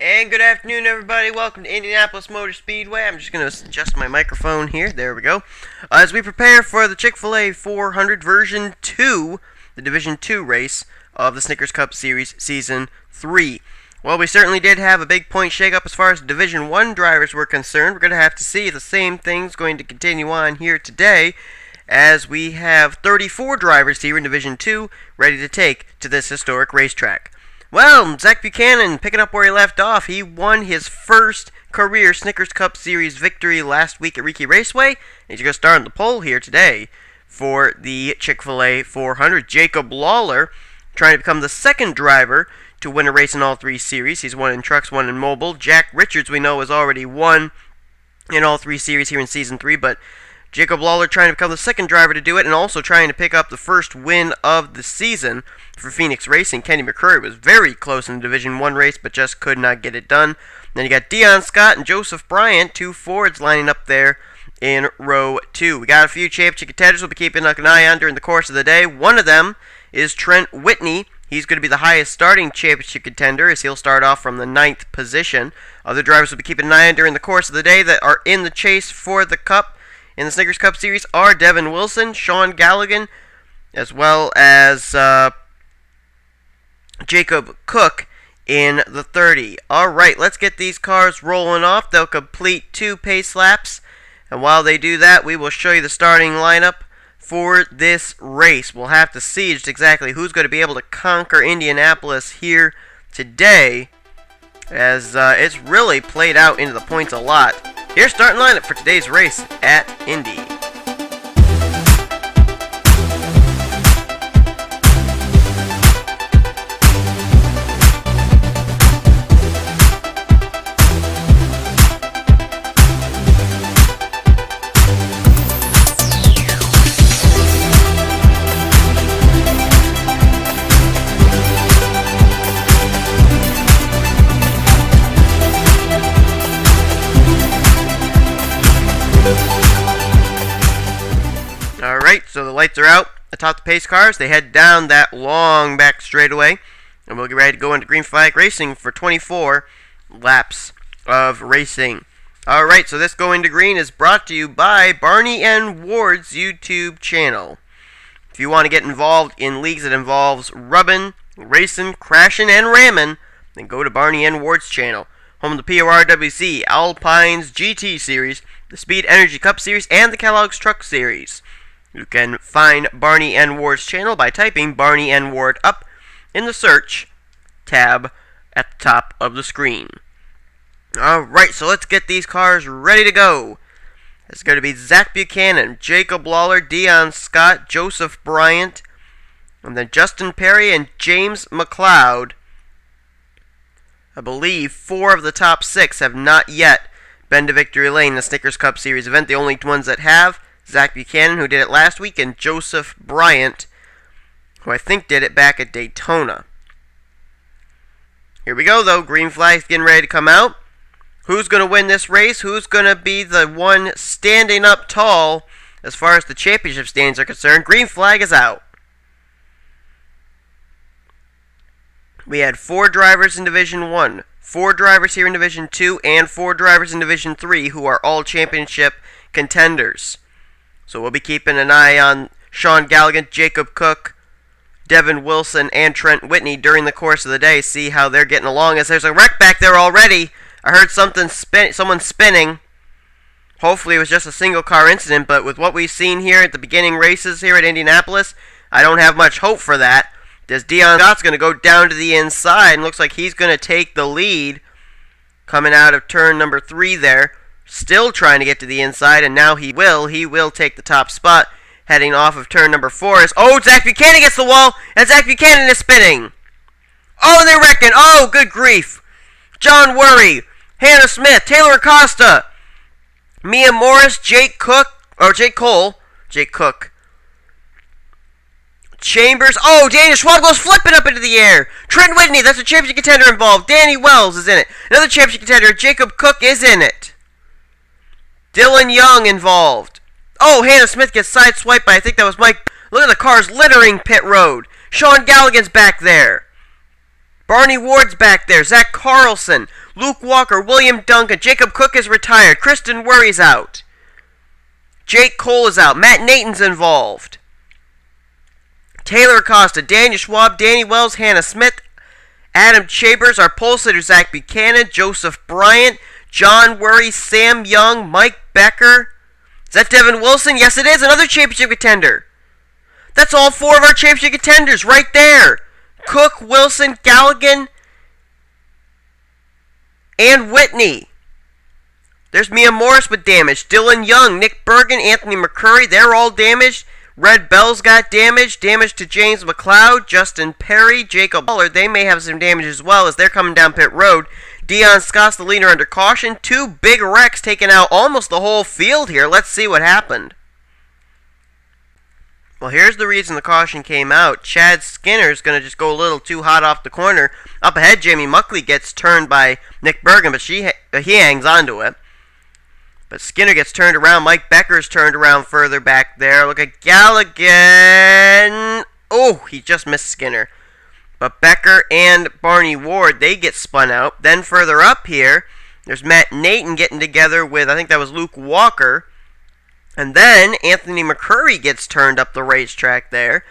And good afternoon, everybody. Welcome to Indianapolis Motor Speedway. I'm just going to adjust my microphone here. There we go. As we prepare for the Chick-fil-A 400 version 2, the Division 2 race of the Snickers Cup Series Season 3. Well, we certainly did have a big point shakeup as far as Division 1 drivers were concerned. We're going to have to see if the same thing's going to continue on here today, as we have 34 drivers here in Division 2 ready to take to this historic racetrack. Well, Zach Buchanan, picking up where he left off, he won his first career Snickers Cup Series victory last week at Ricky Raceway. And he's going to start on the pole here today for the Chick-fil-A 400. Jacob Lawler trying to become the second driver to win a race in all three series. He's won in trucks, won in mobile. Jack Richards, we know, has already won in all three series here in Season 3, but Jacob Lawler trying to become the second driver to do it, and also trying to pick up the first win of the season for Phoenix Racing. Kenny McCurry was very close in the Division 1 race, but just could not get it done. Then you got Dion Scott and Joseph Bryant, two Fords lining up there in row 2. We got a few championship contenders we'll be keeping an eye on during the course of the day. One of them is Trent Whitney. He's going to be the highest starting championship contender, as he'll start off from the 9th position. Other drivers we'll be keeping an eye on during the course of the day that are in the chase for the Cup in the Snickers Cup Series are Devin Wilson, Sean Galligan, as well as Jacob Cook in the 30. Alright, let's get these cars rolling off. They'll complete 2 pace laps, and while they do that, we will show you the starting lineup for this race. We'll have to see just exactly who's going to be able to conquer Indianapolis here today, as it's really played out into the points a lot. Here's starting lineup for today's race at Indy. Alright, so the lights are out atop the pace cars. They head down that long back straightaway, and we'll get ready to go into green flag racing for 24 laps of racing. Alright, so this going to green is brought to you by Barney and Ward's YouTube channel. If you want to get involved in leagues that involves rubbing, racing, crashing, and ramming, then go to Barney and Ward's channel. Home of the PORWC, Alpine's GT Series, the Speed Energy Cup Series, and the Kellogg's Truck Series. You can find Barney and Ward's channel by typing Barney and Ward up in the search tab at the top of the screen. Alright, so let's get these cars ready to go. It's going to be Zach Buchanan, Jacob Lawler, Dion Scott, Joseph Bryant, and then Justin Perry and James McLeod. I believe 4 of the top 6 have not yet been to Victory Lane in the Snickers Cup Series event. The only ones that have: Zach Buchanan, who did it last week, and Joseph Bryant, who I think did it back at Daytona. Here we go, though. Green flag's getting ready to come out. Who's going to win this race? Who's going to be the one standing up tall as far as the championship standings are concerned? Green flag is out. We had 4 drivers in Division 1, 4 drivers here in Division 2, and 4 drivers in Division 3 who are all championship contenders. So we'll be keeping an eye on Sean Galligan, Jacob Cook, Devin Wilson, and Trent Whitney during the course of the day. See how they're getting along, as there's a wreck back there already. I heard someone spinning. Hopefully it was just a single car incident, but with what we've seen here at the beginning races here at Indianapolis, I don't have much hope for that. As Dion Scott's going to go down to the inside, and looks like he's going to take the lead coming out of turn number 3 there. Still trying to get to the inside, and now he will take the top spot, heading off of turn number 4. Zach Buchanan gets the wall, and Zach Buchanan is spinning. Oh, and they're wrecking. Oh, good grief. John Worry, Hannah Smith, Taylor Acosta, Mia Morris, Jake Cook, Chambers. Oh, Daniel Schwab goes flipping up into the air. Trent Whitney, that's a championship contender involved. Danny Wells is in it. Another championship contender, Jacob Cook, is in it. Dylan Young involved. Oh, Hannah Smith gets sideswiped by, I think that was Mike. Look at the cars littering pit road. Sean Galligan's back there. Barney Ward's back there. Zach Carlson. Luke Walker, William Duncan, Jacob Cook is retired, Kristen Worry's out. Jake Cole is out, Matt Nathan's involved. Taylor Acosta, Daniel Schwab, Danny Wells, Hannah Smith, Adam Chambers, our pole sitter Zach Buchanan, Joseph Bryant, John Worry, Sam Young, Mike Becker. Is that Devin Wilson? Yes, it is. Another championship contender. That's all 4 of our championship contenders right there. Cook, Wilson, Galligan, and Whitney. There's Mia Morris with damage. Dylan Young, Nick Bergen, Anthony McCurry, they're all damaged. Red Bell's got damage. Damage to James McLeod, Justin Perry, Jacob Baller. They may have some damage as well as they're coming down pit road. Dion Scott's the leader under caution. 2 big wrecks taking out almost the whole field here. Let's see what happened. Well, here's the reason the caution came out. Chad Skinner's going to just go a little too hot off the corner. Up ahead, Jamie Muckley gets turned by Nick Bergen, but he hangs onto it. But Skinner gets turned around. Mike Becker's turned around further back there. Look at Galligan. Oh, he just missed Skinner. But Becker and Barney Ward, they get spun out. Then further up here, there's Matt Nathan getting together with, I think that was Luke Walker. And then Anthony McCurry gets turned up the racetrack there.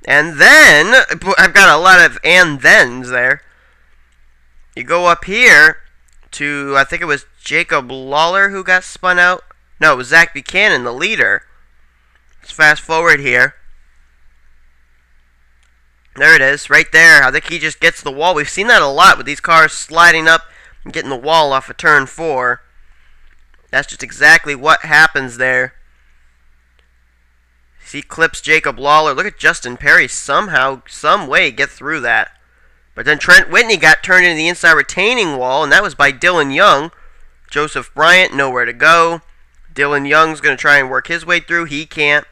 And then, I've got a lot of and-thens there. You go up here to, I think it was Jacob Lawler who got spun out. No, it was Zach Buchanan, the leader. Let's fast forward here. There it is, right there. I think he just gets the wall. We've seen that a lot with these cars sliding up and getting the wall off of turn 4. That's just exactly what happens there. He clips Jacob Lawler. Look at Justin Perry somehow, some way get through that. But then Trent Whitney got turned into the inside retaining wall, and that was by Dylan Young. Joseph Bryant, nowhere to go. Dylan Young's going to try and work his way through. He can't.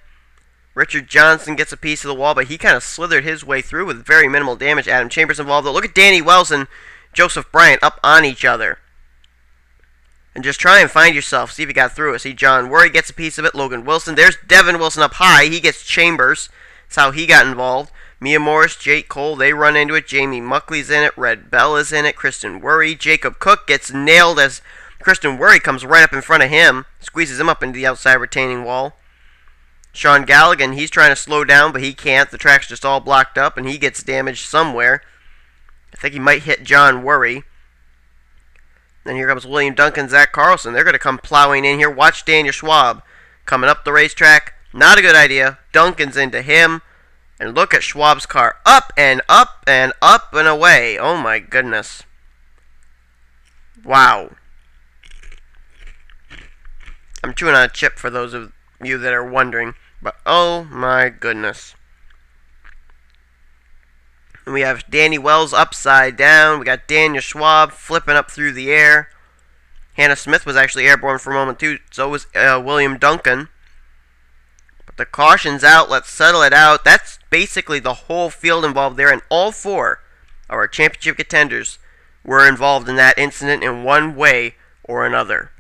Richard Johnson gets a piece of the wall, but he kind of slithered his way through with very minimal damage. Adam Chambers involved. Look at Danny Wells and Joseph Bryant up on each other. And just try and find yourself. See if you got through it. See John Worry gets a piece of it. Logan Wilson. There's Devin Wilson up high. He gets Chambers. That's how he got involved. Mia Morris, Jake Cole, they run into it. Jamie Muckley's in it. Red Bell is in it. Kristen Worry. Jacob Cook gets nailed as Kristen Worry comes right up in front of him. Squeezes him up into the outside retaining wall. Sean Galligan, he's trying to slow down, but he can't. The track's just all blocked up, and he gets damaged somewhere. I think he might hit John Worry. Then here comes William Duncan, Zach Carlson. They're going to come plowing in here. Watch Daniel Schwab coming up the racetrack. Not a good idea. Duncan's into him. And look at Schwab's car. Up and up and up and away. Oh my goodness. Wow. I'm chewing on a chip for those of you that are wondering. But oh my goodness. And we have Danny Wells upside down. We got Daniel Schwab flipping up through the air. Hannah Smith was actually airborne for a moment too. So was William Duncan. But the caution's out. Let's settle it out. That's basically the whole field involved there. And all 4 of our championship contenders were involved in that incident in one way or another.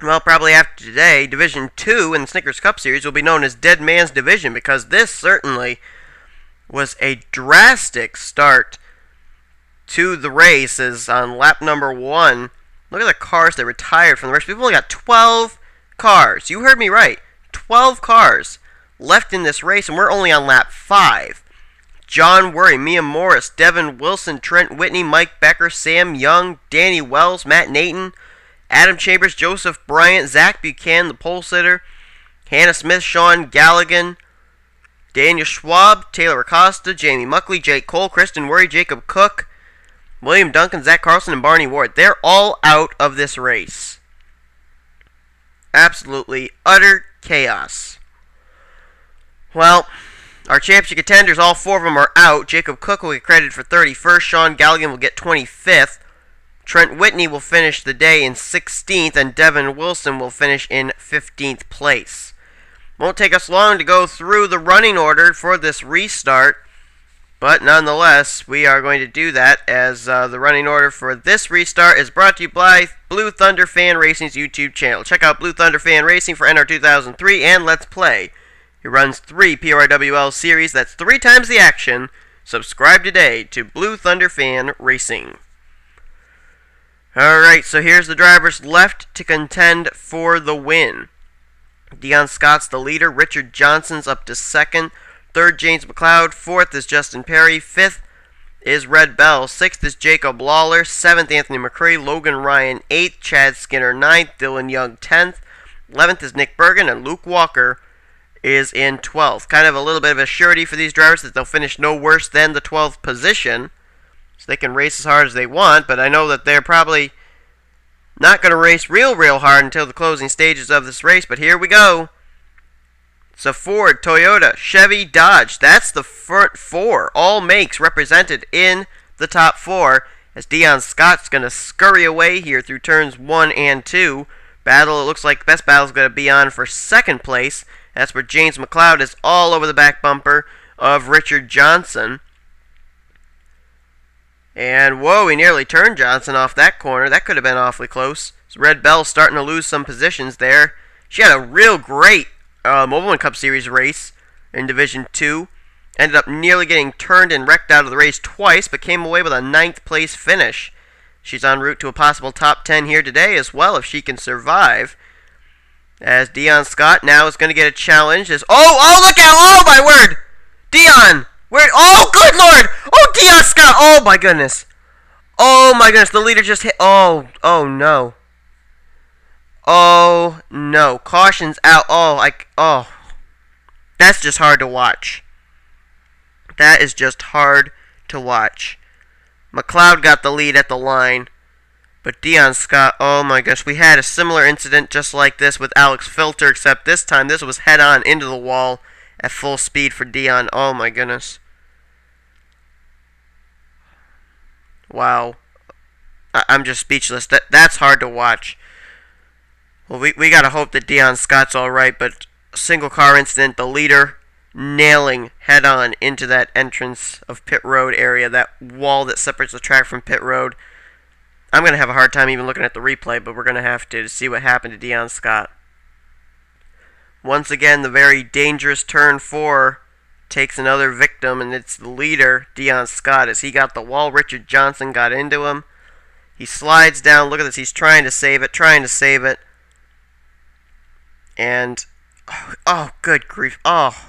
Well, probably after today, Division 2 in the Snickers Cup Series will be known as Dead Man's Division, because this certainly was a drastic start to the race. As on lap number 1, look at the cars that retired from the race. We've only got 12 cars. You heard me right. 12 cars left in this race, and we're only on lap 5. John Worry, Mia Morris, Devin Wilson, Trent Whitney, Mike Becker, Sam Young, Danny Wells, Matt Nathan, Adam Chambers, Joseph Bryant, Zach Buchanan, the pole sitter, Hannah Smith, Sean Galligan, Daniel Schwab, Taylor Acosta, Jamie Muckley, Jake Cole, Kristen Worry, Jacob Cook, William Duncan, Zach Carlson, and Barney Ward. They're all out of this race. Absolutely utter chaos. Well, our championship contenders, all 4 of them are out. Jacob Cook will get credited for 31st. Sean Galligan will get 25th. Trent Whitney will finish the day in 16th, and Devin Wilson will finish in 15th place. Won't take us long to go through the running order for this restart, but nonetheless, we are going to do that, as the running order for this restart is brought to you by Blue Thunder Fan Racing's YouTube channel. Check out Blue Thunder Fan Racing for NR 2003 and Let's Play. He runs 3 PRWL series, that's 3 times the action. Subscribe today to Blue Thunder Fan Racing. Alright, so here's the drivers left to contend for the win. Dion Scott's the leader. Richard Johnson's up to second. Third, James McLeod. Fourth is Justin Perry. Fifth is Red Bell. Sixth is Jacob Lawler. Seventh, Anthony McCrae. Logan Ryan, 8th. Chad Skinner, 9th. Dylan Young, 10th. 11th is Nick Bergen. And Luke Walker is in 12th. Kind of a little bit of a surety for these drivers that they'll finish no worse than the 12th position. So they can race as hard as they want. But I know that they're probably not going to race real hard until the closing stages of this race, but here we go. So Ford, Toyota, Chevy, Dodge. That's the front four. All makes represented in the top four as Dion Scott's going to scurry away here through turns 1 and 2. Battle, it looks like the best battle is going to be on for second place. That's where James McLeod is all over the back bumper of Richard Johnson. And, whoa, he nearly turned Johnson off that corner. That could have been awfully close. So Red Bell starting to lose some positions there. She had a real great Mobile One Cup Series race in Division 2. Ended up nearly getting turned and wrecked out of the race twice, but came away with a 9th place finish. She's en route to a possible top 10 here today as well if she can survive. As Dion Scott now is going to get a challenge. Oh, look out! Oh, my word! Dion! Oh, good lord! Oh, Dion Scott! Oh, my goodness. Oh, my goodness. The leader just hit. Oh, no. Oh, no. Caution's out. Oh. That's just hard to watch. That is just hard to watch. McLeod got the lead at the line. But Dion Scott, oh my gosh. We had a similar incident just like this with Alex Filter, except this time this was head-on into the wall at full speed for Dion. Oh my goodness. Wow. I'm just speechless. That's hard to watch. Well, we gotta hope that Dion Scott's alright, but single car incident, the leader nailing head-on into that entrance of pit road area, that wall that separates the track from pit road. I'm gonna have a hard time even looking at the replay, but we're gonna have to see what happened to Dion Scott. Once again, the very dangerous turn 4 takes another victim, and it's the leader, Dion Scott, as he got the wall. Richard Johnson got into him. He slides down. Look at this. He's trying to save it, And, oh, good grief. Oh.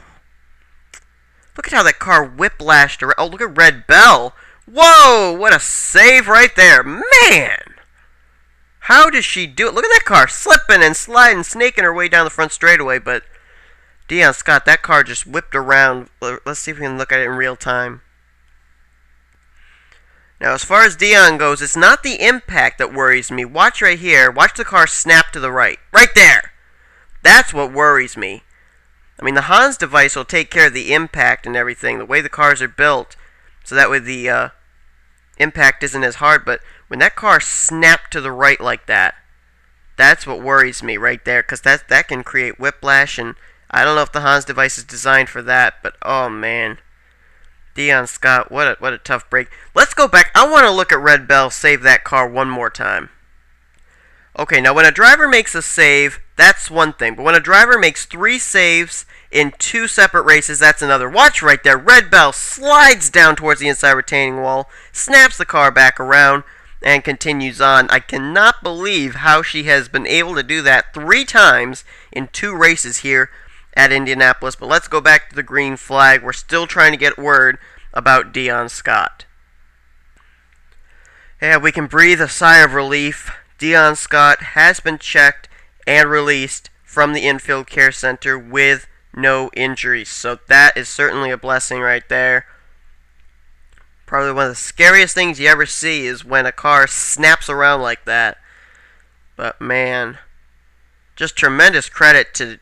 Look at how that car whiplashed around. Oh, look at Red Bell. Whoa, what a save right there. Man. How does she do it? Look at that car slipping and sliding, snaking her way down the front straightaway, but Dion Scott, that car just whipped around. Let's see if we can look at it in real time. Now, as far as Dion goes, it's not the impact that worries me. Watch right here. Watch the car snap to the right. Right there. That's what worries me. I mean, the Hans device will take care of the impact and everything, the way the cars are built, so that way the impact isn't as hard. But when that car snapped to the right like that, that's what worries me right there, because that can create whiplash, and I don't know if the Hans device is designed for that, but oh man. Dion Scott, what a tough break. Let's go back. I want to look at Red Bell save that car one more time. Okay, now when a driver makes a save, that's one thing. But when a driver makes 3 saves in 2 separate races, that's another. Watch right there. Red Bell slides down towards the inside retaining wall, snaps the car back around, and continues on. I cannot believe how she has been able to do that 3 times in 2 races here at Indianapolis. But let's go back to the green flag. We're still trying to get word about Dion Scott. Yeah, we can breathe a sigh of relief. Dion Scott has been checked and released from the infield care center with no injuries. So that is certainly a blessing right there. Probably one of the scariest things you ever see is when a car snaps around like that. But man, just tremendous credit to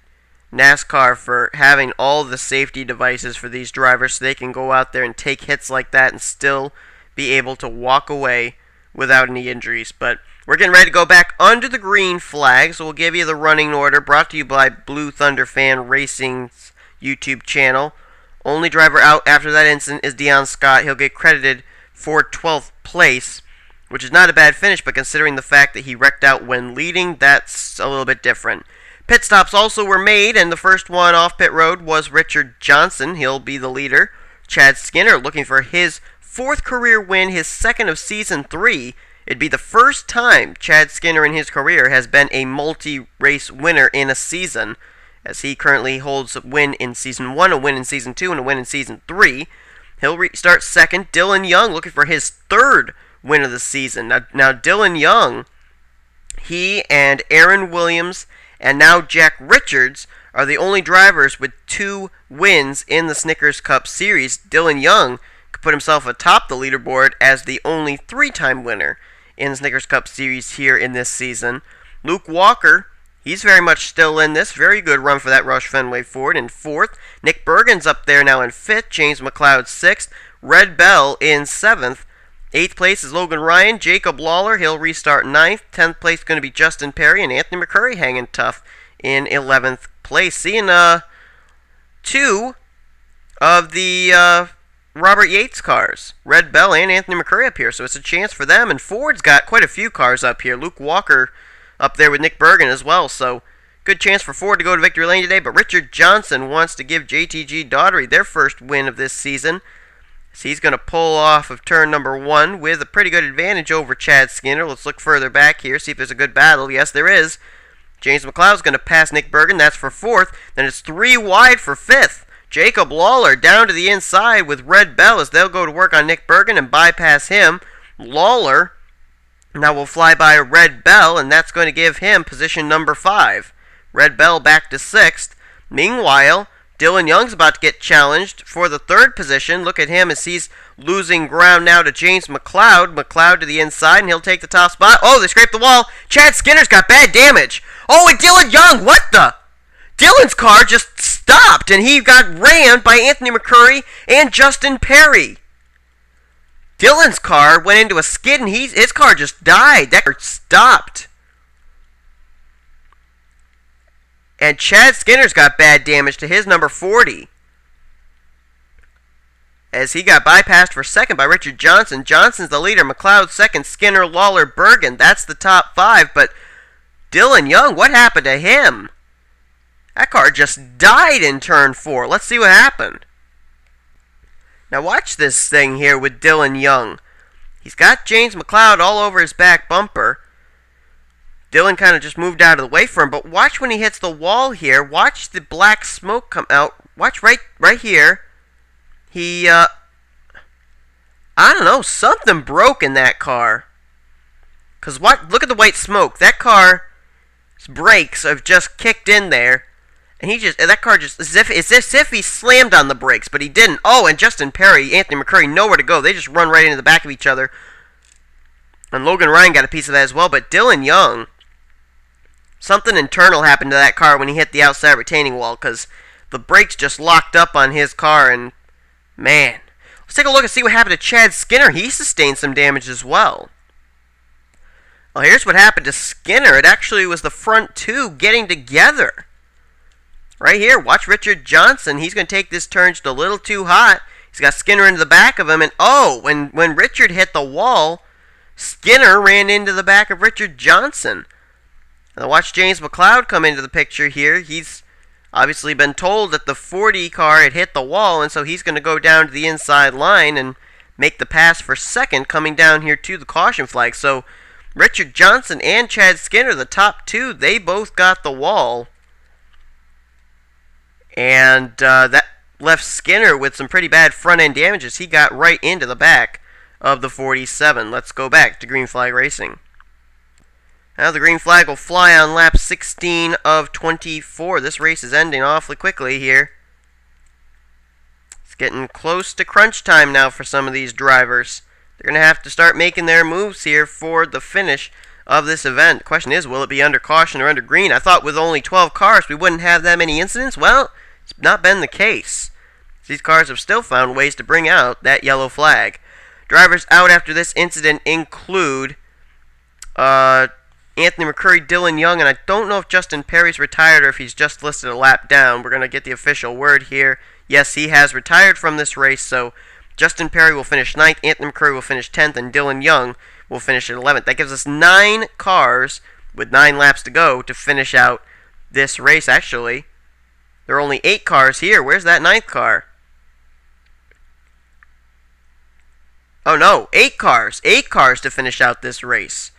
NASCAR for having all the safety devices for these drivers so they can go out there and take hits like that and still be able to walk away without any injuries. But we're getting ready to go back under the green flag, so we'll give you the running order, brought to you by Blue Thunder Fan Racing's YouTube channel. Only driver out after that incident is Dion Scott. He'll get credited for 12th place, which is not a bad finish, but considering the fact that he wrecked out when leading, that's a little bit different. Pit stops also were made, and the first one off pit road was Richard Johnson. He'll be the leader. Chad Skinner looking for his 4th career win, his 2nd of season 3, It'd be the first time Chad Skinner in his career has been a multi-race winner in a season, as he currently holds a win in Season 1, a win in Season 2, and a win in Season 3. He'll start second. Dylan Young looking for his third win of the season. Now Dylan Young, he and Aaron Williams and now Jack Richards are the only drivers with 2 wins in the Snickers Cup Series. Dylan Young could put himself atop the leaderboard as the only 3-time winner in the Snickers Cup Series here in this season. Luke Walker, he's very much still in this. Very good run for that Roush Fenway Ford in 4th. Nick Bergen's up there now in 5th. James McLeod 6th. Red Bell in 7th. 8th place is Logan Ryan. Jacob Lawler, he'll restart 9th. 10th place is going to be Justin Perry. And Anthony McCurry hanging tough in 11th place. Seeing 2 of the Robert Yates cars. Red Bell and Anthony McCurry up here. So it's a chance for them. And Ford's got quite a few cars up here. Luke Walker up there with Nick Bergen as well. So good chance for Ford to go to victory lane today. But Richard Johnson wants to give JTG Daugherty their first win of this season. So he's going to pull off of turn number 1 with a pretty good advantage over Chad Skinner. Let's look further back here, see if there's a good battle. Yes, there is. James McLeod's going to pass Nick Bergen. That's for 4th. Then it's 3 wide for 5th. Jacob Lawler down to the inside with Red Bell as they'll go to work on Nick Bergen and bypass him. Lawler now will fly by Red Bell, and that's going to give him position number 5. Red Bell back to 6th. Meanwhile, Dylan Young's about to get challenged for the 3rd position. Look at him as he's losing ground now to James McLeod. McLeod to the inside, and he'll take the top spot. Oh, they scraped the wall. Chad Skinner's got bad damage. Oh, and Dylan Young, what the? Dylan's car just stopped, and he got rammed by Anthony McCurry and Justin Perry. Dylan's car went into a skid, and his car just died. That car stopped. And Chad Skinner's got bad damage to his number 40. As he got bypassed for 2nd by Richard Johnson. Johnson's the leader. McLeod 2nd. Skinner, Lawler, Bergen. That's the top 5. But Dylan Young, what happened to him? That car just died in turn 4. Let's see what happened. Now watch this thing here with Dylan Young. He's got James McLeod all over his back bumper. Dylan kind of just moved out of the way for him, but watch when he hits the wall here. Watch the black smoke come out. Watch right here. He, I don't know, something broke in that car. Because look at the white smoke. That car's brakes have just kicked in there. And that car just, it's as if he slammed on the brakes, but he didn't. Oh, and Justin Perry, Anthony McCurry, nowhere to go. They just run right into the back of each other. And Logan Ryan got a piece of that as well, but Dylan Young, something internal happened to that car when he hit the outside retaining wall, because the brakes just locked up on his car, and man. Let's take a look and see what happened to Chad Skinner. He sustained some damage as well. Well, here's what happened to Skinner. It actually was the front 2 getting together. Right here, watch Richard Johnson. He's going to take this turn just a little too hot. He's got Skinner into the back of him, and oh, when Richard hit the wall, Skinner ran into the back of Richard Johnson. Now watch James McLeod come into the picture here. He's obviously been told that the 40 car had hit the wall, and so he's going to go down to the inside line and make the pass for 2nd, coming down here to the caution flag. So Richard Johnson and Chad Skinner, the top 2, they both got the wall. And that left Skinner with some pretty bad front-end damages. He got right into the back of the 47. Let's go back to green flag racing. Now the green flag will fly on lap 16 of 24. This race is ending awfully quickly here. It's getting close to crunch time now for some of these drivers. They're going to have to start making their moves here for the finish of this event. The question is, will it be under caution or under green? I thought with only 12 cars we wouldn't have that many incidents. Well, it's not been the case. These cars have still found ways to bring out that yellow flag. Drivers out after this incident include Anthony McCurry, Dylan Young, and I don't know if Justin Perry's retired or if he's just listed a lap down. We're going to get the official word here. Yes, he has retired from this race, so Justin Perry will finish 9th, Anthony McCurry will finish 10th, and Dylan Young will finish at 11th. That gives us 9 cars with 9 laps to go to finish out this race. Actually, there are only 8 cars here. Where's that 9th car? Oh no, 8 cars. 8 cars to finish out this race.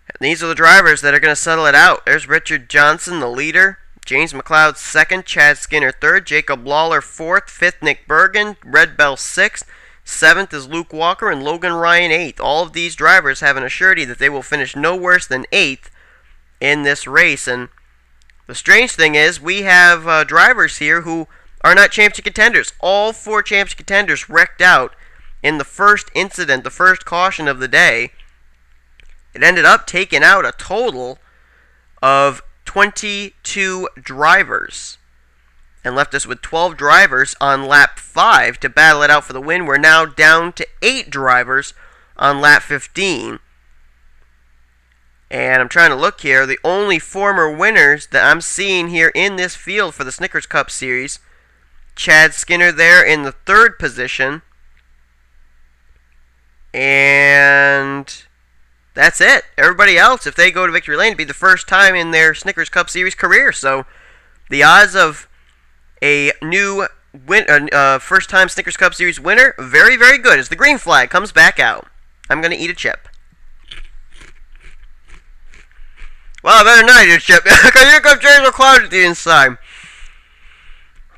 And these are the drivers that are going to settle it out. There's Richard Johnson, the leader. James McLeod, 2nd. Chad Skinner, 3rd. Jacob Lawler, 4th. 5th, Nick Bergen. Red Bell, 6th. 7th is Luke Walker, and Logan Ryan, 8th. All of these drivers have an assurity that they will finish no worse than 8th in this race. And the strange thing is, we have drivers here who are not championship contenders. All 4 championship contenders wrecked out in the first incident, the first caution of the day. It ended up taking out a total of 22 drivers and left us with 12 drivers on lap 5 to battle it out for the win. We're now down to 8 drivers on lap 15. And I'm trying to look here. The only former winners that I'm seeing here in this field for the Snickers Cup Series, Chad Skinner there in the 3rd position. And that's it. Everybody else, if they go to victory lane, it'd be the first time in their Snickers Cup Series career. So the odds of a new first-time Snickers Cup Series winner, very, very good as the green flag comes back out. I'm going to eat a chip. Well, I better not eat a chip, because here comes James McLeod at the inside.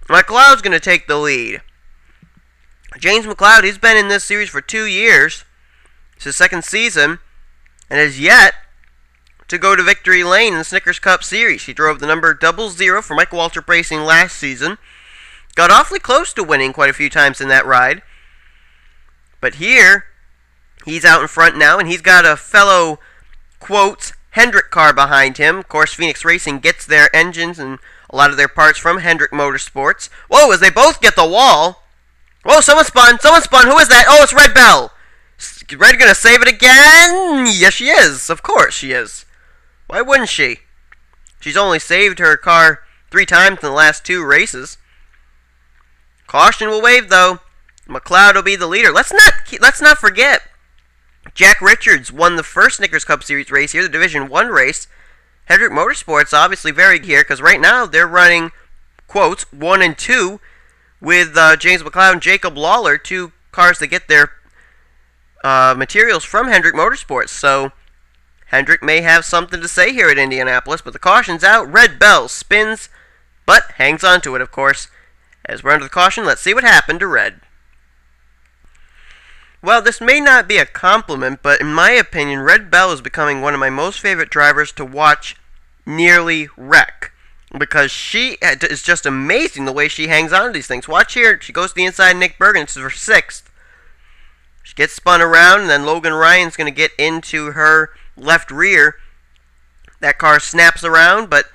McLeod's going to take the lead. James McLeod, he's been in this series for 2 years. It's his 2nd season, and has yet to go to victory lane in the Snickers Cup Series. He drove the number 00 for Michael Waltrip Racing last season. Got awfully close to winning quite a few times in that ride. But here, he's out in front now, and he's got a fellow, quotes, Hendrick car behind him. Of course, Phoenix Racing gets their engines and a lot of their parts from Hendrick Motorsports. Whoa, as they both get the wall. Whoa, someone spun. Someone spun. Who is that? Oh, it's Red Bell. Red gonna save it again? Yes, she is. Of course she is. Why wouldn't she? She's only saved her car 3 times in the last 2 races. Caution will wave, though. McLeod will be the leader. Let's not forget, Jack Richards won the first Snickers Cup Series race here, the Division 1 race. Hendrick Motorsports obviously very here, because right now they're running, quotes, 1 and 2 with James McLeod and Jacob Lawler, 2 cars that get their materials from Hendrick Motorsports. So Hendrick may have something to say here at Indianapolis, but the caution's out. Red Bell spins, but hangs on to it, of course. As we're under the caution, let's see what happened to Red. Well, this may not be a compliment, but in my opinion, Red Bell is becoming one of my most favorite drivers to watch nearly wreck. Because she is just amazing the way she hangs on to these things. Watch here, she goes to the inside of Nick Bergen, this is her 6th. She gets spun around, and then Logan Ryan's going to get into her left rear. That car snaps around, but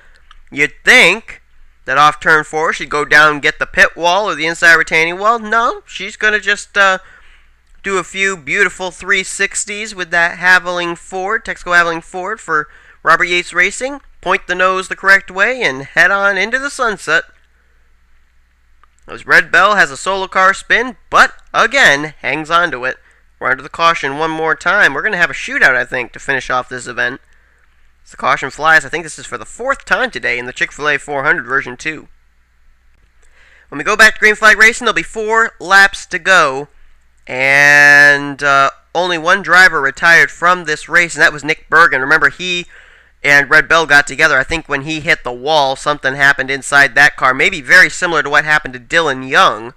you'd think that off turn 4 she'd go down and get the pit wall or the inside retaining wall. No, she's going to just do a few beautiful 360s with that Haveling Ford, Texaco Haveling Ford for Robert Yates Racing. Point the nose the correct way and head on into the sunset. As Red Bell has a solo car spin, but again hangs on to it. We're under the caution one more time. We're going to have a shootout, I think, to finish off this event. As the caution flies, I think this is for the 4th time today in the Chick-fil-A 400 version 2. When we go back to green flag racing, there'll be 4 laps to go. And only 1 driver retired from this race, and that was Nick Bergen. Remember, he and Red Bell got together. I think when he hit the wall, something happened inside that car. Maybe very similar to what happened to Dylan Young.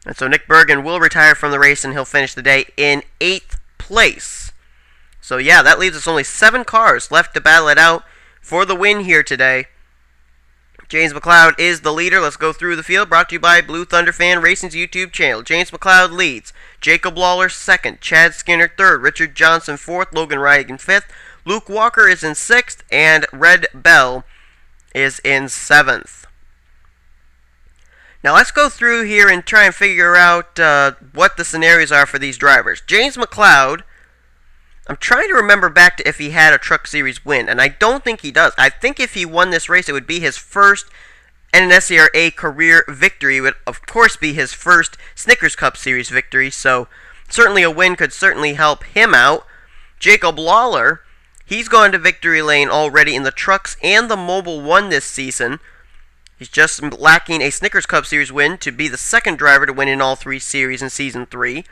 And so Nick Bergen will retire from the race, and he'll finish the day in 8th place. So yeah, that leaves us only 7 cars left to battle it out for the win here today. James McLeod is the leader. Let's go through the field. Brought to you by Blue Thunder Fan Racing's YouTube channel. James McLeod leads. Jacob Lawler 2nd. Chad Skinner 3rd. Richard Johnson 4th. Logan Ryan 5th. Luke Walker is in 6th. And Red Bell is in 7th. Now let's go through here and try and figure out what the scenarios are for these drivers. James McLeod, I'm trying to remember back to if he had a Truck Series win, and I don't think he does. I think if he won this race, it would be his first NNSCRA career victory. It would, of course, be his first Snickers Cup Series victory, so certainly a win could certainly help him out. Jacob Lawler, he's gone to victory lane already in the Trucks and the Mobile 1 this season. He's just lacking a Snickers Cup Series win to be the 2nd driver to win in all 3 series in Season 3.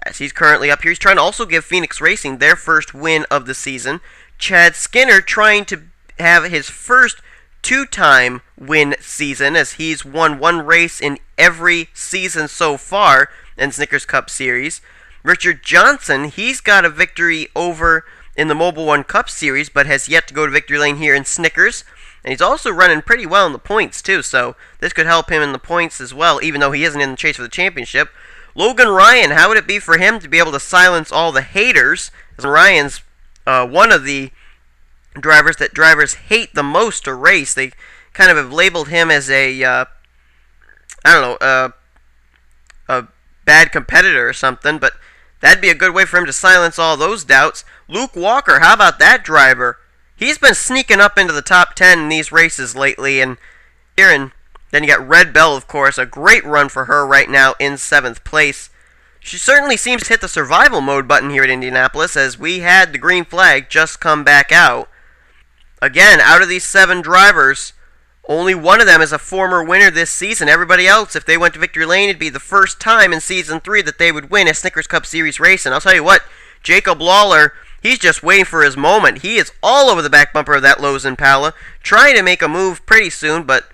as he's currently up here. He's trying to also give Phoenix Racing their first win of the season. Chad Skinner trying to have his first two-time win season, as he's won one race in every season so far in Snickers Cup Series. Richard Johnson, he's got a victory over in the Mobile One Cup Series, but has yet to go to victory lane here in Snickers. And he's also running pretty well in the points, too, so this could help him in the points as well, even though he isn't in the chase for the championship. Logan Ryan, how would it be for him to be able to silence all the haters? As Ryan's one of the drivers that drivers hate the most to race. They kind of have labeled him as a bad competitor or something, but that'd be a good way for him to silence all those doubts. Luke Walker, how about that driver? He's been sneaking up into the top 10 in these races lately, and then you got Red Bell, of course, a great run for her right now in 7th place. She certainly seems to hit the survival mode button here at Indianapolis, as we had the green flag just come back out. Again, out of these 7 drivers, only one of them is a former winner this season. Everybody else, if they went to victory lane, it'd be the first time in Season 3 that they would win a Snickers Cup Series race. And I'll tell you what, Jacob Lawler, he's just waiting for his moment. He is all over the back bumper of that Lowe's Impala, trying to make a move pretty soon, but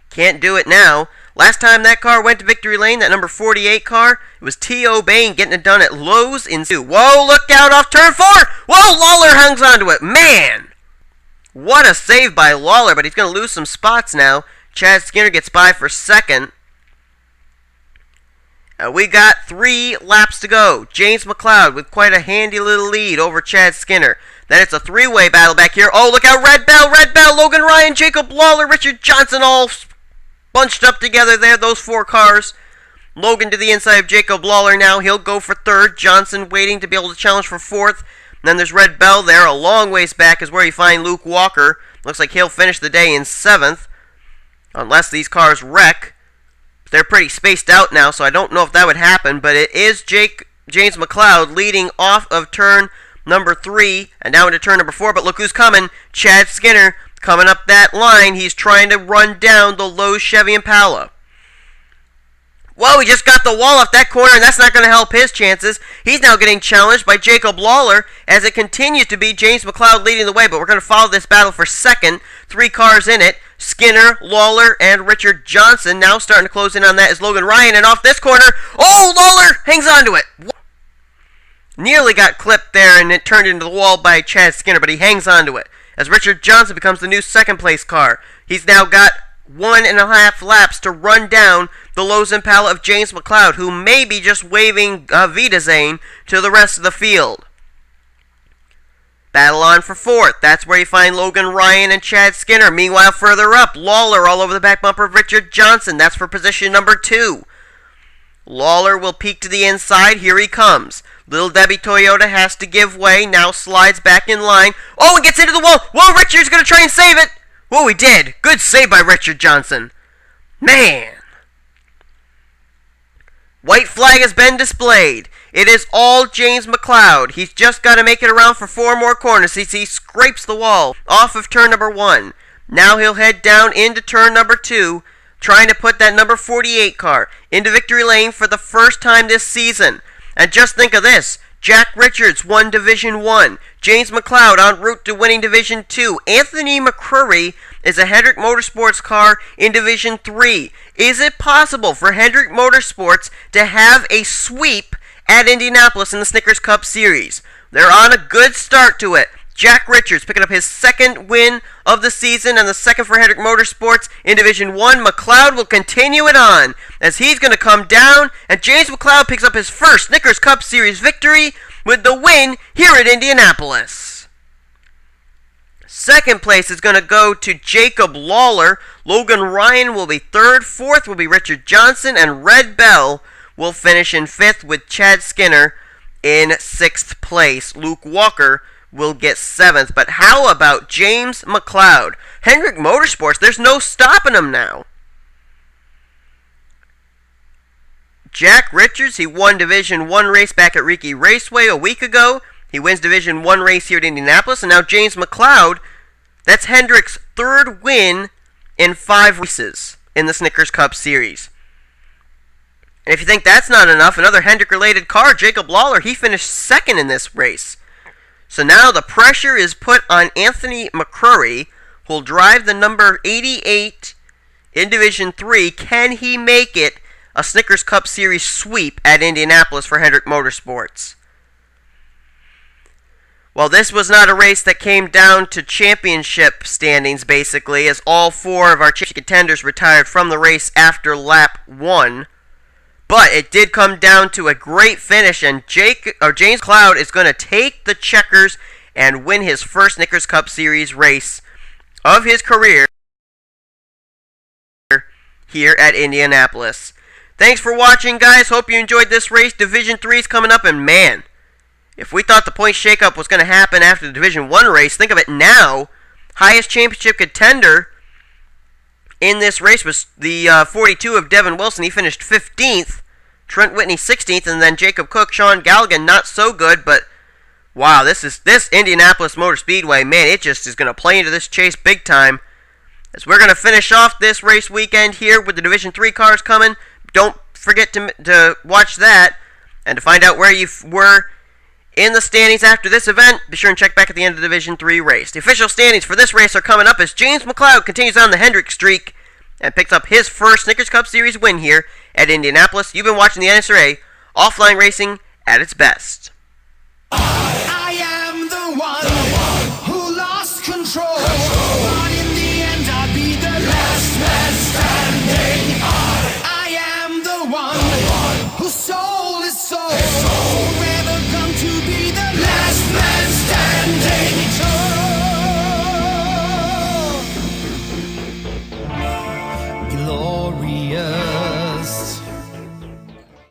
can't do it now. Last time that car went to victory lane, that number 48 car, it was T.O. Bain getting it done at Lowe's in 2. Whoa, look out off turn 4! Whoa, Lawler hangs onto it. Man! What a save by Lawler, but he's going to lose some spots now. Chad Skinner gets by for 2nd. We got 3 laps to go. James McLeod with quite a handy little lead over Chad Skinner. Then it's a 3-way battle back here. Oh, look out, Red Bell, Logan Ryan, Jacob Lawler, Richard Johnson all bunched up together there, those 4 cars. Logan to the inside of Jacob Lawler now. He'll go for 3rd. Johnson waiting to be able to challenge for 4th. And then there's Red Bell there. A long ways back is where you find Luke Walker. Looks like he'll finish the day in 7th. Unless these cars wreck. They're pretty spaced out now, so I don't know if that would happen. But it is James McLeod leading off of turn number 3. And now into turn number 4. But look who's coming. Chad Skinner coming up that line. He's trying to run down the Lowe's Chevy Impala. Whoa, he just got the wall off that corner, and that's not going to help his chances. He's now getting challenged by Jacob Lawler as it continues to be James McLeod leading the way, but we're going to follow this battle for 2nd. 3 cars in it. Skinner, Lawler, and Richard Johnson. Now starting to close in on that is Logan Ryan, and off this corner, oh, Lawler hangs on to it. Nearly got clipped there, and it turned into the wall by Chad Skinner, but he hangs on to it as Richard Johnson becomes the new 2nd place car. He's now got 1.5 laps to run down the Lowe's Impala of James McLeod, who may be just waving Wiedersehen to the rest of the field. Battle on for 4th. That's where you find Logan Ryan and Chad Skinner. Meanwhile, further up, Lawler all over the back bumper of Richard Johnson. That's for position number 2. Lawler will peek to the inside. Here he comes. Little Debbie Toyota has to give way. Now slides back in line. Oh, and gets into the wall. Whoa, Richard's going to try and save it. Whoa, he did. Good save by Richard Johnson. Man. White flag has been displayed. It is all James McLeod. He's just got to make it around for 4 more corners. He scrapes the wall off of turn number 1. Now he'll head down into turn number 2, trying to put that number 48 car into victory lane for the first time this season. And just think of this. Jack Richards won Division 1. James McLeod en route to winning Division 2. Anthony McCurry is a Hendrick Motorsports car in Division 3. Is it possible for Hendrick Motorsports to have a sweep at Indianapolis in the Snickers Cup Series? They're on a good start to it. Jack Richards picking up his 2nd win of the season and the 2nd for Hendrick Motorsports in Division 1. McLeod will continue it on as he's going to come down, and James McLeod picks up his first Snickers Cup Series victory with the win here at Indianapolis. 2nd place is going to go to Jacob Lawler. Logan Ryan will be 3rd. 4th will be Richard Johnson, and Red Bell will finish in 5th with Chad Skinner in 6th place. Luke Walker will get 7th. But how about James McLeod? Hendrick Motorsports, there's no stopping him now. Jack Richards, he won Division 1 race back at Riki Raceway a week ago. He wins Division 1 race here at Indianapolis. And now James McLeod, that's Hendrick's 3rd win in 5 races in the Snickers Cup Series. And if you think that's not enough, another Hendrick-related car, Jacob Lawler, he finished second in this race. So now the pressure is put on Anthony McCrory, who will drive the number 88 in Division 3. Can he make it a Snickers Cup Series sweep at Indianapolis for Hendrick Motorsports? Well, this was not a race that came down to championship standings, basically, as all 4 of our contenders retired from the race after lap 1. But it did come down to a great finish, and James Cloud is going to take the checkers and win his first Snickers Cup Series race of his career here at Indianapolis. Thanks for watching, guys. Hope you enjoyed this race. Division 3 is coming up, and man, if we thought the point shakeup was going to happen after the Division 1 race, think of it now. Highest championship contender in this race was the 42 of Devin Wilson. He finished 15th. Trent Whitney 16th, and then Jacob Cook, Sean Galligan, not so good, but wow, this Indianapolis Motor Speedway, man, it just is going to play into this chase big time. As we're going to finish off this race weekend here with the Division 3 cars coming. Don't forget to watch that, and to find out where you were in the standings after this event, be sure and check back at the end of the Division 3 race. The official standings for this race are coming up as James McLeod continues on the Hendrick streak and picks up his first Snickers Cup Series win here at Indianapolis. You've been watching the NNSCRA offline racing at its best. I am the one who lost control.